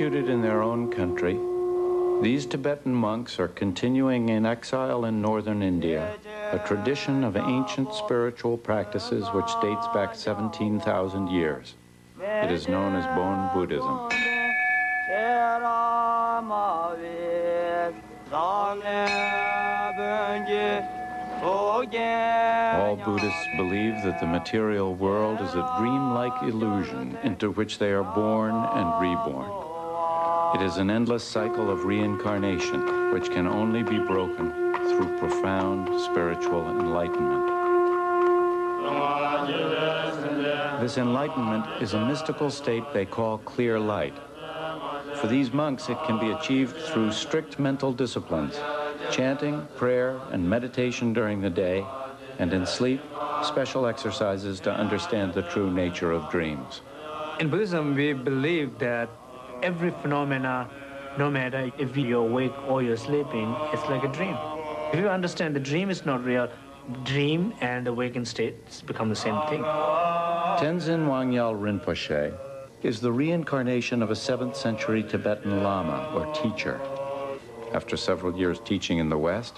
Persecuted in their own country, these Tibetan monks are continuing in exile in northern India, a tradition of ancient spiritual practices which dates back 17,000 years. It is known as Bon Buddhism. All Buddhists believe that the material world is a dreamlike illusion into which they are born and reborn. It is an endless cycle of reincarnation, which can only be broken through profound spiritual enlightenment. This enlightenment is a mystical state they call clear light. For these monks, it can be achieved through strict mental disciplines, chanting, prayer, and meditation during the day, and in sleep, special exercises to understand the true nature of dreams. In Buddhism, we believe that every phenomena, no matter if you're awake or you're sleeping, it's like a dream. If you understand the dream is not real, dream and awakened states become the same thing. Tenzin Wangyal Rinpoche is the reincarnation of a 7th century Tibetan Lama, or teacher. After several years teaching in the West,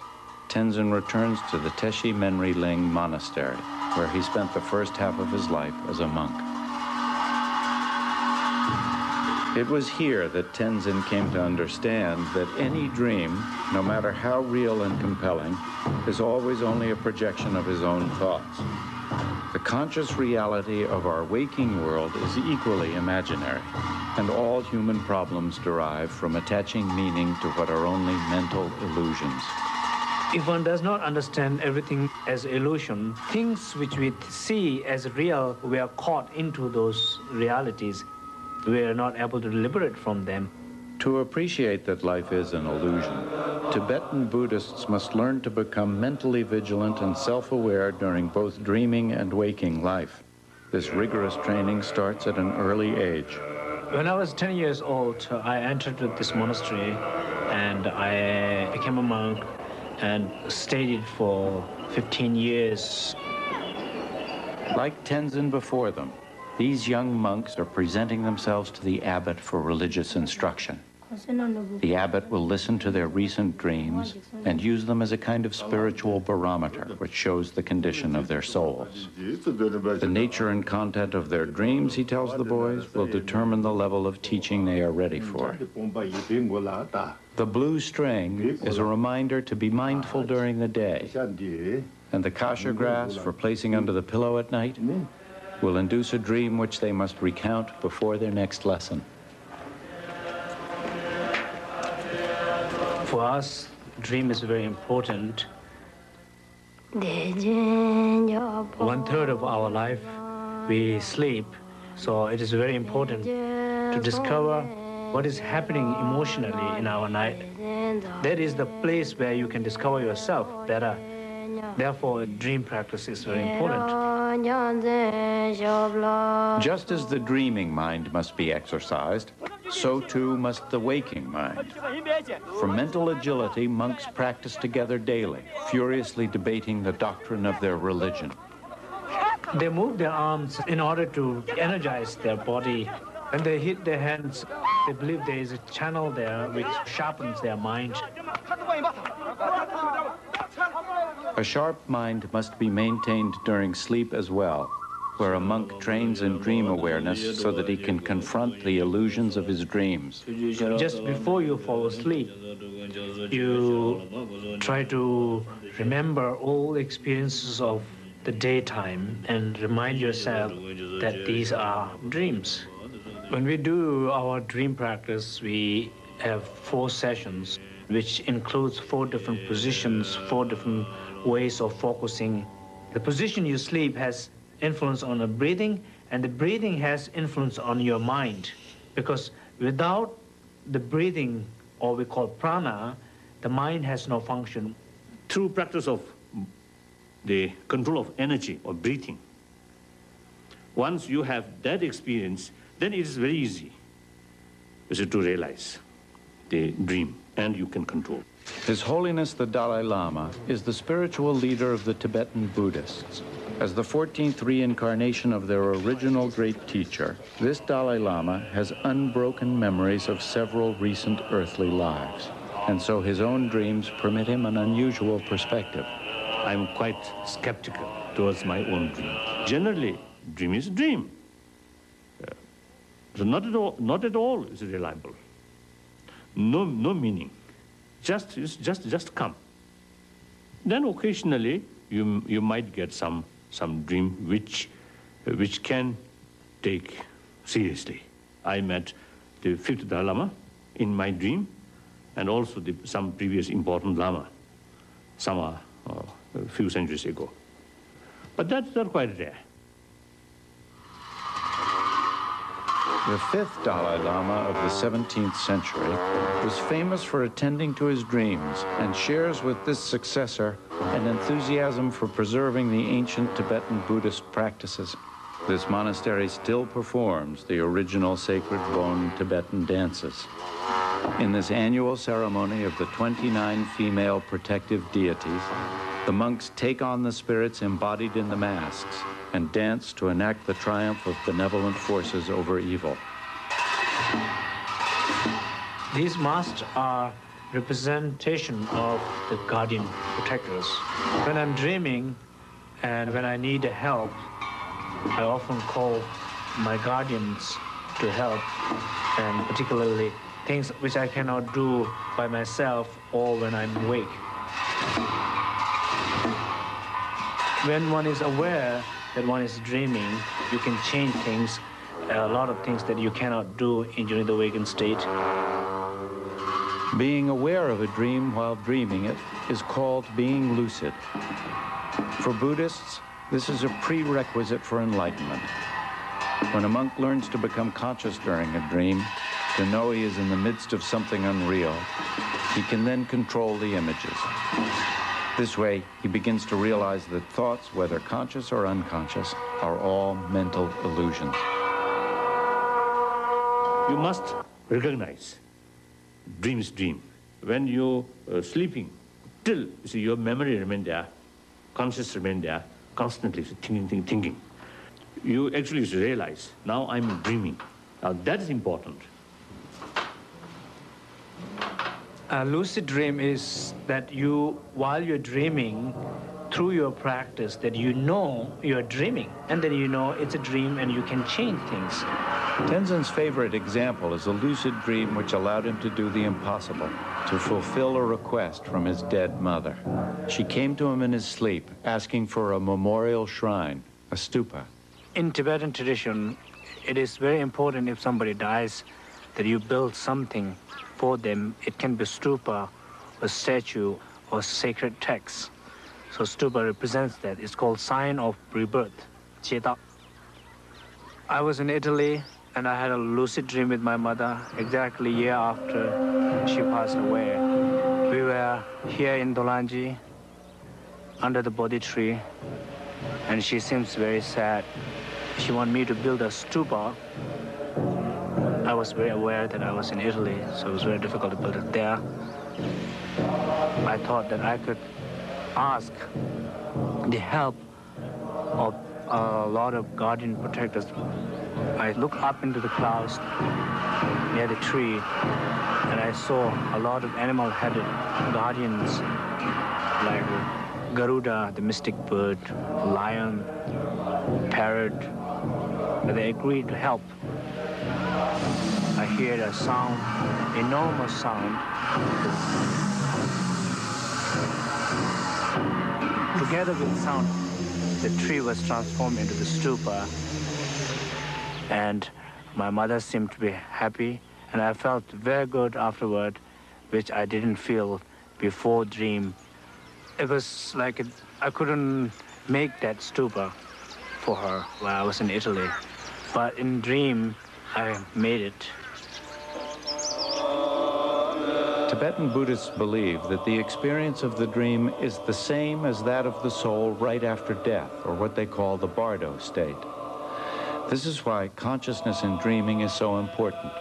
Tenzin returns to the Teshi Menri Ling Monastery, where he spent the first half of his life as a monk. It was here that Tenzin came to understand that any dream, no matter how real and compelling, is always only a projection of his own thoughts. The conscious reality of our waking world is equally imaginary, and all human problems derive from attaching meaning to what are only mental illusions. If one does not understand everything as illusion, things which we see as real, we are caught into those realities. We are not able to liberate from them. To appreciate that life is an illusion, Tibetan Buddhists must learn to become mentally vigilant and self-aware during both dreaming and waking life. This rigorous training starts at an early age. When I was 10 years old, I entered this monastery and I became a monk and stayed for 15 years. Like Tenzin before them, these young monks are presenting themselves to the abbot for religious instruction. The abbot will listen to their recent dreams and use them as a kind of spiritual barometer which shows the condition of their souls. The nature and content of their dreams, he tells the boys, will determine the level of teaching they are ready for. The blue string is a reminder to be mindful during the day, and the kasha grass for placing under the pillow at night will induce a dream which they must recount before their next lesson. For us, dream is very important. 1/3 of our life, we sleep, so it is very important to discover what is happening emotionally in our night. That is the place where you can discover yourself better. Therefore, dream practice is very important. Just as the dreaming mind must be exercised, so too must the waking mind. For mental agility, monks practice together daily, furiously debating the doctrine of their religion. They move their arms in order to energize their body. When they hit their hands, they believe there is a channel there which sharpens their mind. A sharp mind must be maintained during sleep as well, where a monk trains in dream awareness so that he can confront the illusions of his dreams. Just before you fall asleep, you try to remember all the experiences of the daytime and remind yourself that these are dreams. When we do our dream practice, we have 4 sessions, which includes 4 different positions, 4 different ways of focusing. The position you sleep has influence on the breathing, and the breathing has influence on your mind. Because without the breathing, or we call prana, the mind has no function. Through practice of the control of energy or breathing, once you have that experience, then it is very easy to realize the dream. and you can control. His Holiness the Dalai Lama is the spiritual leader of the Tibetan Buddhists. As the 14th reincarnation of their original great teacher, this Dalai Lama has unbroken memories of several recent earthly lives, and so his own dreams permit him an unusual perspective. I'm quite skeptical towards my own dream. Generally, dream is a dream. So not at all is it reliable. No meaning. Just come. Then occasionally you might get some dream which can take seriously. I met the 5th Dalai Lama in my dream, and also some previous important Lama, some a few centuries ago. But they're quite rare. The 5th Dalai Lama of the 17th century was famous for attending to his dreams and shares with this successor an enthusiasm for preserving the ancient Tibetan Buddhist practices. This monastery still performs the original sacred Bon Tibetan dances. In this annual ceremony of the 29 female protective deities, the monks take on the spirits embodied in the masks and dance to enact the triumph of benevolent forces over evil. These masks are representation of the guardian protectors. When I'm dreaming and when I need help, I often call my guardians to help, and particularly things which I cannot do by myself or when I'm awake. When one is aware that one is dreaming, you can change things, a lot of things that you cannot do during the awakened state. Being aware of a dream while dreaming it is called being lucid. For Buddhists, this is a prerequisite for enlightenment. When a monk learns to become conscious during a dream, to know he is in the midst of something unreal, he can then control the images. This way, he begins to realize that thoughts, whether conscious or unconscious, are all mental illusions. You must recognize dream is dream. When you are sleeping, till you see your memory remain there, conscious remain there, constantly thinking. You actually realize, now I'm dreaming. Now that is important. A lucid dream is that you, while you're dreaming, through your practice, that you know you're dreaming, and then you know it's a dream and you can change things. Tenzin's favorite example is a lucid dream which allowed him to do the impossible, to fulfill a request from his dead mother. She came to him in his sleep, asking for a memorial shrine, a stupa. In Tibetan tradition, it is very important if somebody dies that you build something for them. It can be stupa, a statue, or sacred text. So stupa represents that. It's called sign of rebirth, cheta. I was in Italy and I had a lucid dream with my mother exactly a year after she passed away. We were here in Dolanji under the Bodhi tree, and she seems very sad. She wanted me to build a stupa. I was very aware that I was in Italy, so it was very difficult to build it there. I thought that I could ask the help of a lot of guardian protectors. I looked up into the clouds near the tree, and I saw a lot of animal-headed guardians, like Garuda, the mystic bird, lion, parrot. They agreed to help. I heard a sound, enormous sound. Together with the sound, the tree was transformed into the stupa, and my mother seemed to be happy, and I felt very good afterward, which I didn't feel before dream. It was like I couldn't make that stupa for her while I was in Italy, but in dream, I made it. Tibetan Buddhists believe that the experience of the dream is the same as that of the soul right after death, or what they call the bardo state. This is why consciousness in dreaming is so important.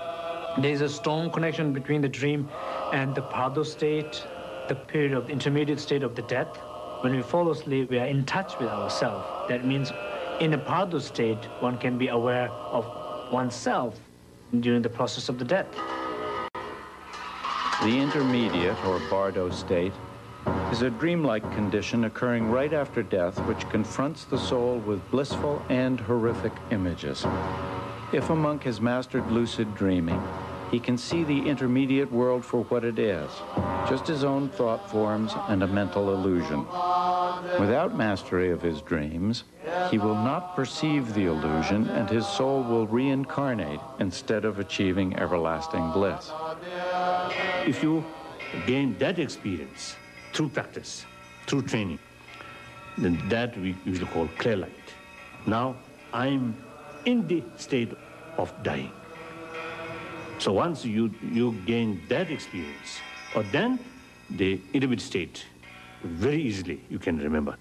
There's a strong connection between the dream And the Pardo state, the period of the intermediate state of the death, when we fall asleep, we are in touch with ourselves. That means in a Pardo state, one can be aware of oneself during the process of the death. The intermediate, or bardo state, is a dreamlike condition occurring right after death which confronts the soul with blissful and horrific images. If a monk has mastered lucid dreaming, he can see the intermediate world for what it is, just his own thought forms and a mental illusion. Without mastery of his dreams, he will not perceive the illusion and his soul will reincarnate instead of achieving everlasting bliss. If you gain that experience through practice, through training, then that we usually call clear light. Now I'm in the state of dying. So once you gain that experience, or then the intermediate state, very easily you can remember.